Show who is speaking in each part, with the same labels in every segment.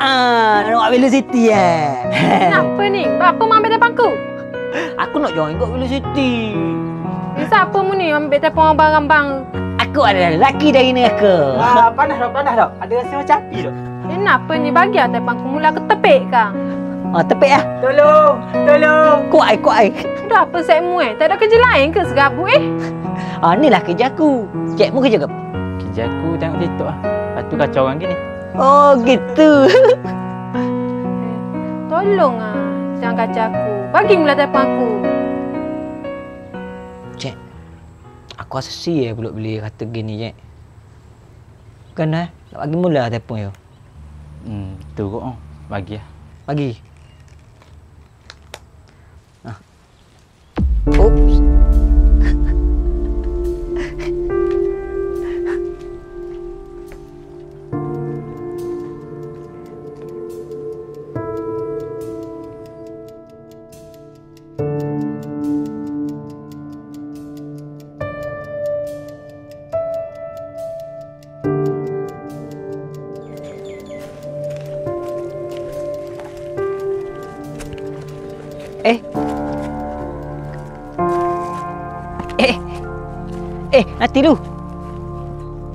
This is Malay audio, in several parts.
Speaker 1: Nak buat velocity
Speaker 2: Kenapa ni? Apa mau ambil telefon aku?
Speaker 1: Aku nak join kat velocity.
Speaker 2: Siapa mu ni ambil telefon abang-abang?
Speaker 1: Aku adalah lelaki dari neraka.
Speaker 3: Panas tak? Ada rasa macam api tak?
Speaker 2: Kenapa ni? Bagi lah telefon aku mula aku tepik kang.
Speaker 1: Tepik lah.
Speaker 3: Tolong!
Speaker 1: Kuat ai.
Speaker 2: Dah apa set mu Tak ada kerja lain ke segabut
Speaker 1: Inilah kerja aku. Cik mu kerja ke apa?
Speaker 3: Kerja aku tengok TikTok lah. Lepas tu kacau orang gini.
Speaker 1: Oh, gitu.
Speaker 2: Tolong jangan kacau aku. Bagi mula telefon aku.
Speaker 1: Cik, aku rasa sial pula beli kata gini, Cik. Nak bagi mula telefon you.
Speaker 3: Tu kot. Bagi lah.
Speaker 1: Bagi. Oops. Nanti lu.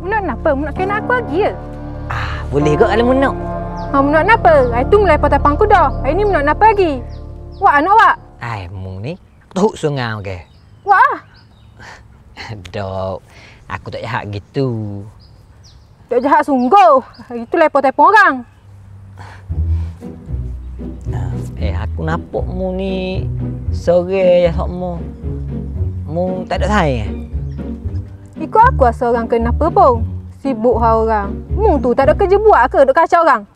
Speaker 2: Mu nak apa? Mu nak kena aku lagi ya?
Speaker 1: Boleh ke kalau mu nak?
Speaker 2: Mu nak apa? Hari tu mulai potong telefon aku dah. Hari ni mu nak apa lagi? Wak nak wak?
Speaker 1: Mu ni tahu sungau ke?
Speaker 2: Wak
Speaker 1: Dok, aku tak jahat gitu.
Speaker 2: Tak jahat sungguh. Hari tu lepas telefon orang.
Speaker 1: Aku nampak mu ni sore je sok mu. Mu tak ada sayang.
Speaker 2: Ikut aku rasa orang kenapa pun. Sibuk hal orang. Mu tu tak ada kerja buat ke duk kacau orang?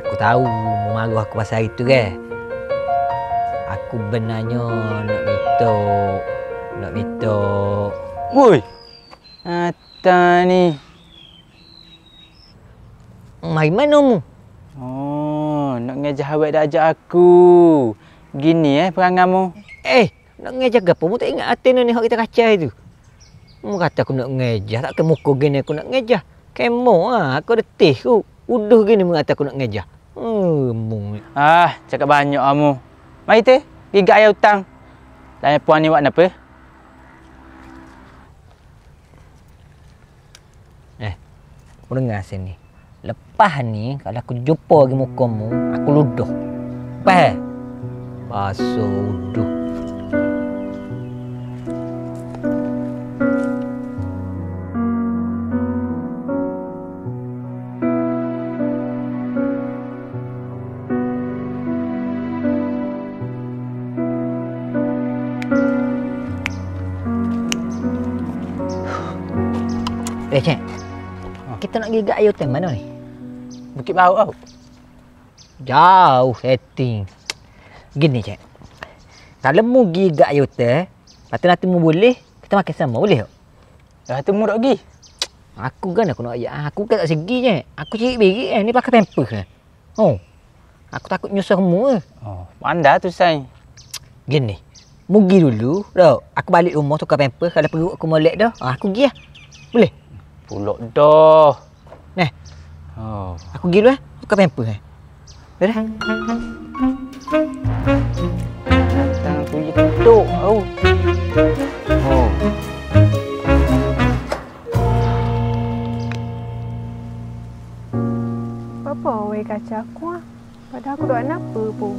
Speaker 1: Aku tahu mu marah aku pasal itu ke. Aku benarnya nak mitok.
Speaker 3: Woi. Ata ni.
Speaker 1: Mai mana mu?
Speaker 3: Oh, nak ngajak awak dah ajak aku. Gini perangamu.
Speaker 1: Nak ngejak apa? Mu tak ingat hati ni hak kita kacau itu. Mu kata aku nak ngejak, tak ke muka gini aku nak ngejak. Kemo aku ada teh ku. Udah gini mu kata aku nak ngejak. Mu.
Speaker 3: Cakap banyak kamu. Mari teh, pergi ayah hutang. Dan puan ni buat apa?
Speaker 1: Mu dengar sini. Lepas ni kalau aku jumpa lagi mukamu, aku ludah. Basuh uduh. Cik. Kita nak pergi ke air hotel mana ni?
Speaker 3: Bukit Bau tau.
Speaker 1: Jauh setting. Gini, Cik. Kalau mu pergi ke air hotel, lepas tu nanti mu boleh, kita makan sama. Boleh tak?
Speaker 3: Dah tu mu tak pergi.
Speaker 1: Aku kan aku nak ajak. Aku kan tak segi, Cik. Aku cik beri ni pakai pampers kan. Aku takut nyusah mu.
Speaker 3: Pandai tu, say.
Speaker 1: Gini. Mu pergi dulu. Dah. Aku balik rumah tukar pampers. Kalau perut aku molek dah, aku pergi lah. Boleh?
Speaker 3: Pulak dah.
Speaker 1: Aku pergi dulu tukar pampers. Dah.
Speaker 3: Datang tu je tutup.
Speaker 2: Apa awak kacau aku Padahal aku tak nak apa pun.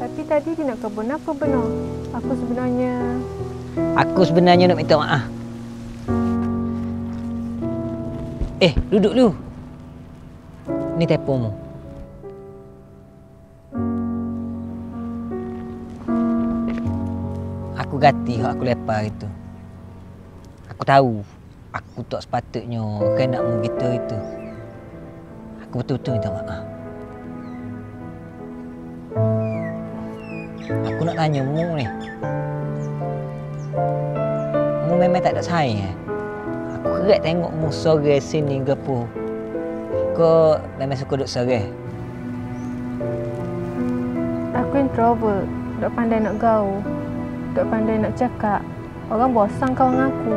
Speaker 2: Tapi tadi dia nak kebun apa benar?
Speaker 1: Aku sebenarnya nak minta maaf. Duduk dulu. Ni telefonmu. Aku ganti hak aku lepas itu. Aku tahu aku tak sepatutnya kena mu gitu itu. Aku betul-betul minta maaf. Aku nak tanya mu ni. Mu memang tak ada sayang. Aku kerat tengok mu sore sini ke apa. Kau memang suka duduk sore.
Speaker 2: Aku introvert. Tak pandai nak gaul. Tak pandai nak cakap. Orang bosan kawan aku.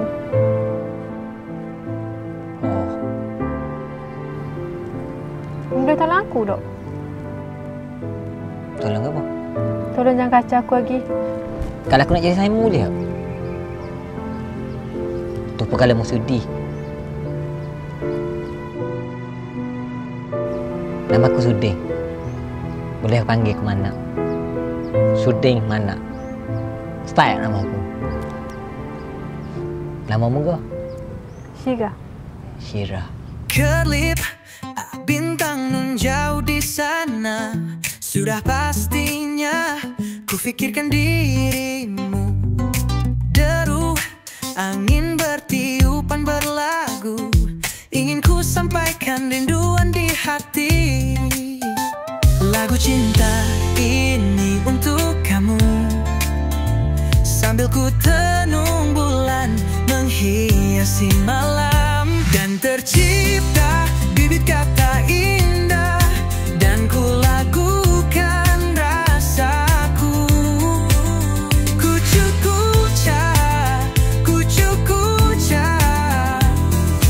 Speaker 2: boleh tolong aku dok?
Speaker 1: Tolong apa?
Speaker 2: Tolong jangan kacau aku lagi.
Speaker 1: Kalau aku nak jadi Saimu dia. Tu pun kalau mau sudi. Nama aku Suding. Boleh panggil ke mana? Suding mana? Style nama aku. Namamu ke?
Speaker 2: Syira.
Speaker 1: Syira.
Speaker 4: Kelip bintang nun jauh di sana. Sudah pastinya ku fikirkan dirimu. Deru angin bertiupan berlagu. Ingin ku sampaikan rinduan di hati. Lagu cinta ini untuk kamu. Sambil ku tenung bulan menghiasi malam. Dan tercipta bibit kata indah. Dan ku lakukan rasaku. Kucu-kuca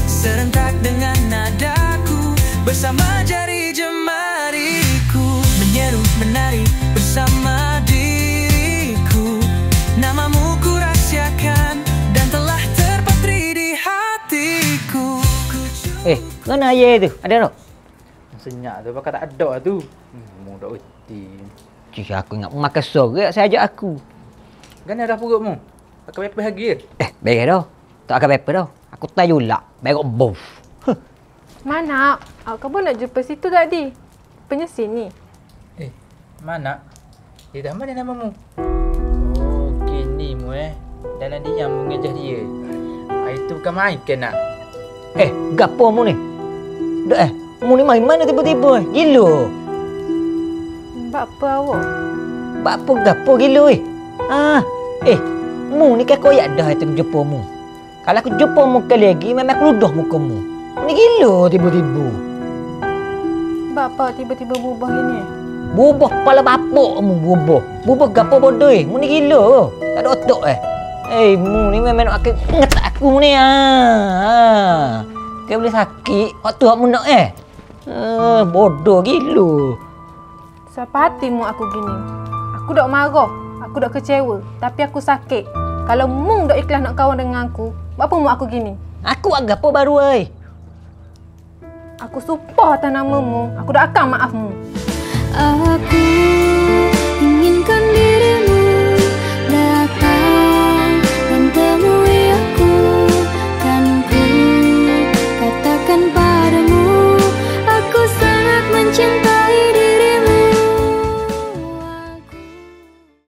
Speaker 4: serentak dengan nadaku. Bersama jari jemariku menyeru menari bersama diriku. Namamu ku rahsiakan dan telah terpatri di hatiku.
Speaker 1: Mana ayah tu? Ada tak?
Speaker 3: Senyap tu pakai tak ada tu. Mudah uti.
Speaker 1: Cik, aku ingat makan sorok saya ajak aku.
Speaker 3: Kan dah perutmu. Pakai paper lagi.
Speaker 1: Baik dah. Tak akan paper dah. Aku tayulak. Baik bof.
Speaker 2: Mana? Kamu nak jumpa situ tadi. Rupanya sini.
Speaker 3: Mana? Dia dah mana namamu? Oh, kini mu dalam dia mengejah dia. Itu bukan main ke nak?
Speaker 1: Gapo mu ni? Dah mu ni main mana tiba-tiba gila.
Speaker 2: Mbak apa awak?
Speaker 1: Apa gapo gila mu ni kan koyak dah itu jumpa mu. Kalau aku jumpa mu kali lagi memang aku ludah muka mu. Ni gila tiba-tiba.
Speaker 2: Mbak apa tiba-tiba berubah gini?
Speaker 1: Bubah kepala bapak mu bubah. Bubah gapo bodoh mu ni gila. Tak ada otak mu ni memang nak ngetak aku ni Kau boleh sakit waktu aku nak bodoh gila.
Speaker 2: Siapa hatimu aku gini? Aku dak marah, aku dak kecewa, tapi aku sakit. Kalau mung dak ikhlas nak kawan dengan aku, apa mu aku gini?
Speaker 1: Aku agak apa baru
Speaker 2: Aku sumpah atas namamu, aku dak akan maafmu.
Speaker 5: Aku